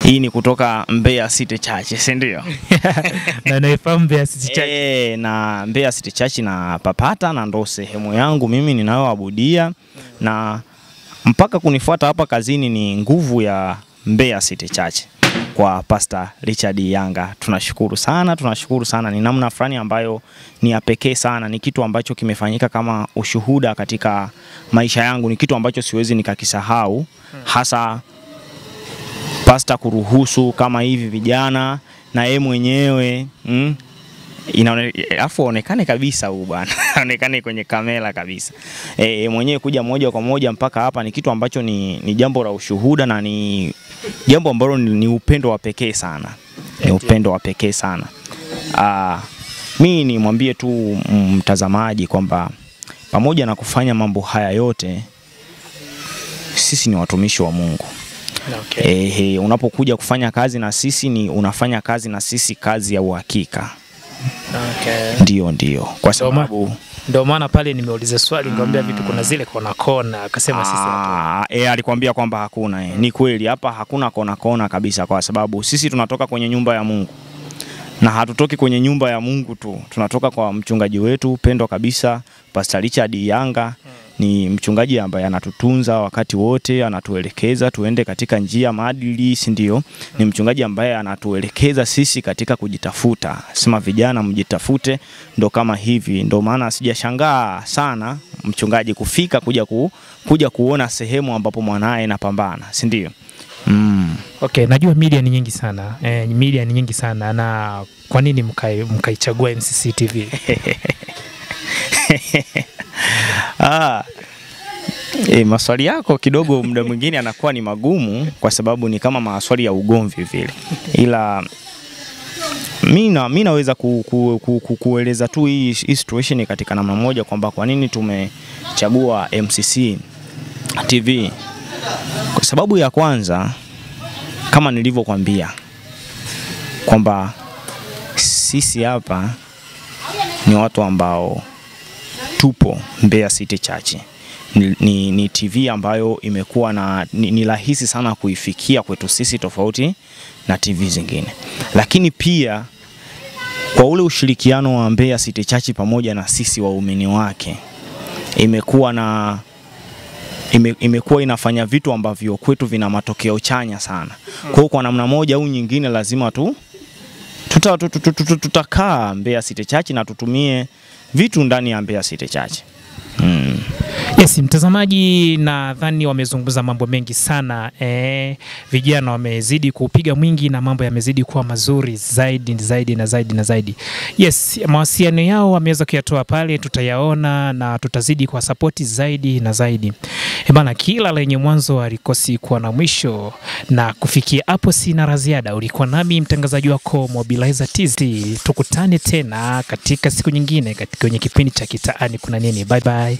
Hii ni kutoka Mbeya City Church, si ndio? Na naifahamu Mbeya City Church. Na Mbeya City Church na papata na ndo sehemu yangu mimi ninayoabudia, na mpaka kunifuata hapa kazini ni nguvu ya Mbeya City Church kwa Pastor Richard Yanga. Tunashukuru sana, ni namna fulani ambayo ni ya pekee sana, ni kitu ambacho kimefanyika kama ushuhuda katika maisha yangu, ni kitu ambacho siwezi nikakisahau, hasa Pastor kuruhusu kama hivi vijana na yeye mwenyewe aonekane kabisa huyu bwana aonekane kwenye kamera kabisa, mwenyewe kuja moja kwa moja mpaka hapa, ni kitu ambacho ni jambo la ushuhuda, na ni jambo ambalo ni upendo wa pekee sana, ni upendo wa pekee sana. Mimi nimwambie tu mtazamaji kwamba pamoja na kufanya mambo haya yote, sisi ni watumishi wa Mungu. Okay. Unapokuja kufanya kazi na sisi, ni unafanya kazi na sisi, kazi ya uhakika. Okay. Ndio. Kwa sababu ndio maana pale nimeuliza swali, ngombe vipi kuna zile kona, akasema sisi alikwambia kwamba hakuna. Ni kweli hapa hakuna kona kabisa, kwa sababu sisi tunatoka kwenye nyumba ya Mungu. Na hatutoki kwenye nyumba ya Mungu tu, tunatoka kwa mchungaji wetu pendwa kabisa, Pastor Richard Yanga. Ni mchungaji ambaye anatutunza wakati wote, anatuelekeza tuende katika njia maadili, si ndio? Ni mchungaji ambaye anatuelekeza sisi katika kujitafuta. Sema vijana mjitafute, ndo kama hivi. Ndo maana sijashangaa sana mchungaji kufika kuja kuona sehemu ambapo mwanae anapambana, si ndio? Okay, najua media ni nyingi sana. Media ni nyingi sana, na kwa nini mkaichagua MCC TV? Maswali yako kidogo muda mwingine anakuwa ni magumu, kwa sababu ni kama maswali ya ugomvi vile. Ila mimi naweza kueleza tu hii situation katika namna moja, kwamba kwa nini tumechagua MCC TV. Kwa sababu ya kwanza, kama nilivyokuambia kwamba sisi hapa ni watu ambao tupo Mbeya City Church. Ni TV ambayo imekuwa na ni rahisi sana kuifikia kwetu sisi, tofauti na TV zingine. Lakini pia kwa ule ushirikiano wa Mbeya City Church pamoja na sisi waumini wake, imekuwa inafanya vitu ambavyo kwetu vina matokeo chanya sana. Kwa namna moja au nyingine lazima tutakaa Mbeya City Church na tutumie vitu ndani ya Mbeya City Church. Yes, mtazamaji, nadhani wamezungumza mambo mengi sana. Vijana wamezidi kupiga mwingi na mambo yamezidi kuwa mazuri zaidi. Yes, mawasiliano yao wameweza kuyatoa pale, tutayaona na tutazidi kwa support zaidi na zaidi. Bana, kila lenye mwanzo halikosi kuwa na mwisho, na kufikia hapo sina la ziada. Ulikuwa nami mtangazaji wako Mobilizer TZ. Tukutane tena katika siku nyingine kwenye kipindi cha Kitaani Kuna Nini. Bye bye.